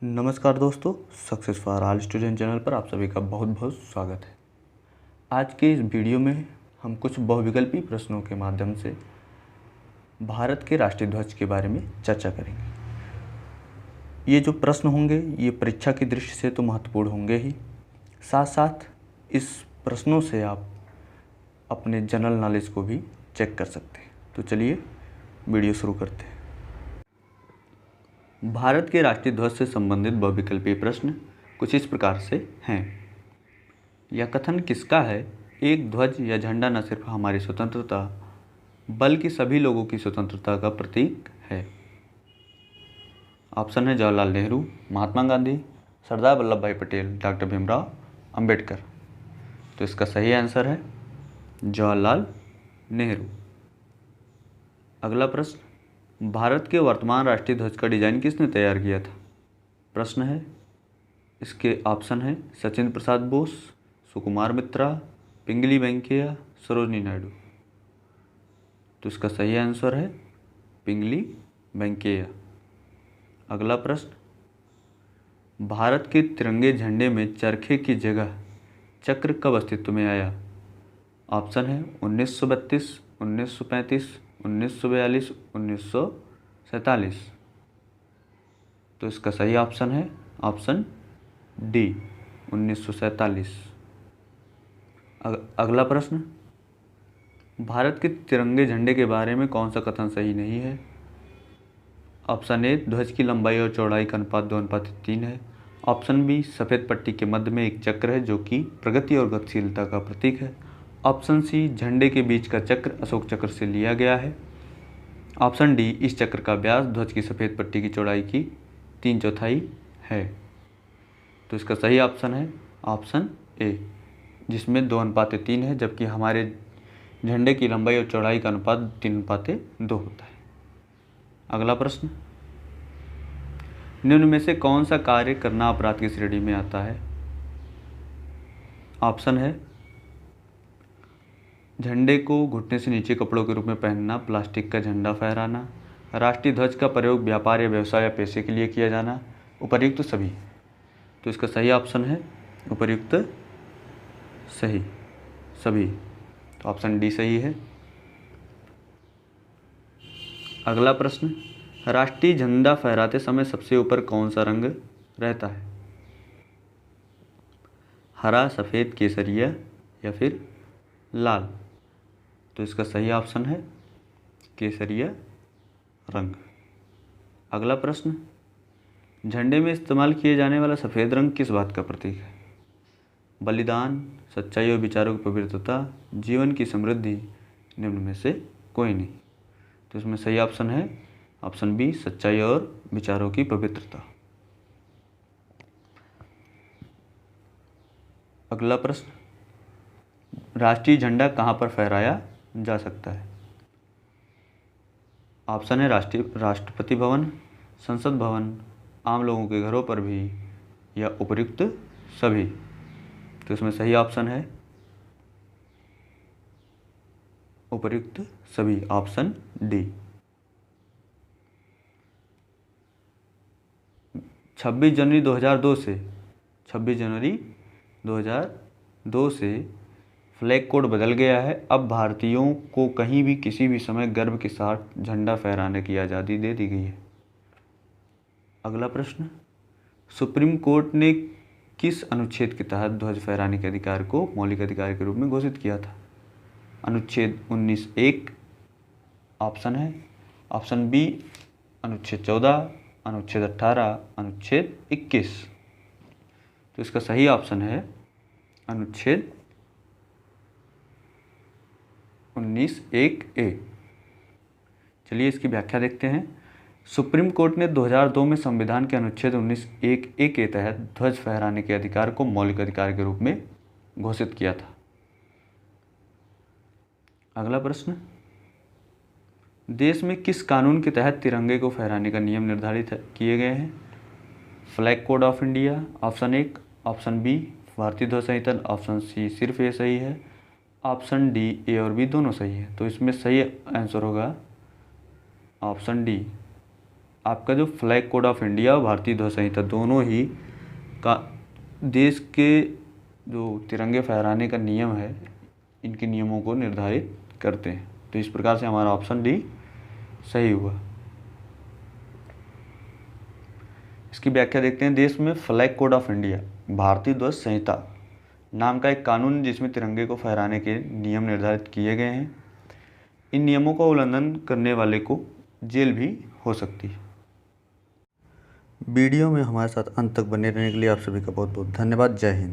नमस्कार दोस्तों, success for all student channel पर आप सभी का बहुत बहुत स्वागत है। आज के इस वीडियो में हम कुछ बहुविकल्पी प्रश्नों के माध्यम से भारत के राष्ट्रीय ध्वज के बारे में चर्चा करेंगे। ये जो प्रश्न होंगे ये परीक्षा की दृष्टि से तो महत्वपूर्ण होंगे ही, साथ साथ इस प्रश्नों से आप अपने जनरल नॉलेज को भी चेक कर सकते हैं। तो चलिए वीडियो शुरू करते हैं। भारत के राष्ट्रीय ध्वज से संबंधित बहुविकल्पीय प्रश्न कुछ इस प्रकार से हैं। यह कथन किसका है? एक ध्वज या झंडा न सिर्फ हमारी स्वतंत्रता बल्कि सभी लोगों की स्वतंत्रता का प्रतीक है। ऑप्शन है जवाहरलाल नेहरू, महात्मा गांधी, सरदार वल्लभ भाई पटेल, डॉक्टर भीमराव अंबेडकर। तो इसका सही आंसर है जवाहरलाल नेहरू। अगला प्रश्न, भारत के वर्तमान राष्ट्रीय ध्वज का डिजाइन किसने तैयार किया था? प्रश्न है, इसके ऑप्शन है सचिंद्र प्रसाद बोस, सुकुमार मित्रा, पिंगली वेंकैया, सरोजिनी नायडू। तो इसका सही आंसर है पिंगली वेंकैया। अगला प्रश्न, भारत के तिरंगे झंडे में चरखे की जगह चक्र कब अस्तित्व में आया? ऑप्शन है 1932, 1935, 1942, 1947। तो इसका सही ऑप्शन है ऑप्शन डी 1947। अगला प्रश्न, भारत के तिरंगे झंडे के बारे में कौन सा कथन सही नहीं है? ऑप्शन ए, ध्वज की लंबाई और चौड़ाई का अनुपात 2:3 है। ऑप्शन बी, सफ़ेद पट्टी के मध्य में एक चक्र है जो कि प्रगति और गतिशीलता का प्रतीक है। ऑप्शन सी, झंडे के बीच का चक्र अशोक चक्र से लिया गया है। ऑप्शन डी, इस चक्र का व्यास ध्वज की सफ़ेद पट्टी की चौड़ाई की 3/4 है। तो इसका सही ऑप्शन है ऑप्शन ए, जिसमें 2:3 है, जबकि हमारे झंडे की लंबाई और चौड़ाई का अनुपात 3:2 होता है। अगला प्रश्न, निम्न में से कौन सा कार्य करना अपराध की श्रेणी में आता है? ऑप्शन है झंडे को घुटने से नीचे कपड़ों के रूप में पहनना, प्लास्टिक का झंडा फहराना, राष्ट्रीय ध्वज का प्रयोग व्यापार या व्यवसाय या पेशे के लिए किया जाना, उपर्युक्त सभी। तो इसका सही ऑप्शन है उपर्युक्त सही सभी। तो ऑप्शन डी सही है। अगला प्रश्न, राष्ट्रीय झंडा फहराते समय सबसे ऊपर कौन सा रंग रहता है? हरा, सफ़ेद, केसरिया या फिर लाल? तो इसका सही ऑप्शन है केसरिया रंग। अगला प्रश्न, झंडे में इस्तेमाल किए जाने वाला सफ़ेद रंग किस बात का प्रतीक है? बलिदान, सच्चाई और विचारों की पवित्रता, जीवन की समृद्धि, निम्न में से कोई नहीं। तो इसमें सही ऑप्शन है ऑप्शन बी, सच्चाई और विचारों की पवित्रता। अगला प्रश्न, राष्ट्रीय झंडा कहाँ पर फहराया जा सकता है? ऑप्शन है राष्ट्रपति भवन, संसद भवन, आम लोगों के घरों पर भी, या उपर्युक्त सभी। तो इसमें सही ऑप्शन है उपर्युक्त सभी, ऑप्शन डी। 26 जनवरी 2002 से फ्लैग कोड बदल गया है। अब भारतीयों को कहीं भी किसी भी समय गर्व के साथ झंडा फहराने की आज़ादी दे दी गई है। अगला प्रश्न, सुप्रीम कोर्ट ने किस अनुच्छेद के तहत ध्वज फहराने के अधिकार को मौलिक अधिकार के रूप में घोषित किया था? अनुच्छेद 19(1) ऑप्शन है ऑप्शन बी, अनुच्छेद 14, अनुच्छेद 18, अनुच्छेद 21। तो इसका सही ऑप्शन है अनुच्छेद 19(1)(a). चलिए इसकी व्याख्या देखते हैं। सुप्रीम कोर्ट ने 2002 में संविधान के अनुच्छेद 19(1)(a) के तहत ध्वज फहराने के अधिकार को मौलिक अधिकार के रूप में घोषित किया था। अगला प्रश्न, देश में किस कानून के तहत तिरंगे को फहराने का नियम निर्धारित किए गए हैं? Flag code of India, option 1, option B, भारतीय ध्वज संहिता, ऑप्शन सी सिर्फ ए सही है, ऑप्शन डी ए और बी दोनों सही है। तो इसमें सही आंसर होगा ऑप्शन डी आपका जो फ्लैग कोड ऑफ इंडिया और भारतीय ध्वज संहिता दोनों ही का देश के जो तिरंगे फहराने का नियम है, इनके नियमों को निर्धारित करते हैं। तो इस प्रकार से हमारा ऑप्शन डी सही हुआ। इसकी व्याख्या देखते हैं। देश में फ्लैग कोड ऑफ इंडिया, भारतीय ध्वज संहिता नाम का एक कानून जिसमें तिरंगे को फहराने के नियम निर्धारित किए गए हैं। इन नियमों का उल्लंघन करने वाले को जेल भी हो सकती है। वीडियो में हमारे साथ अंत तक बने रहने के लिए आप सभी का बहुत बहुत धन्यवाद। जय हिंद।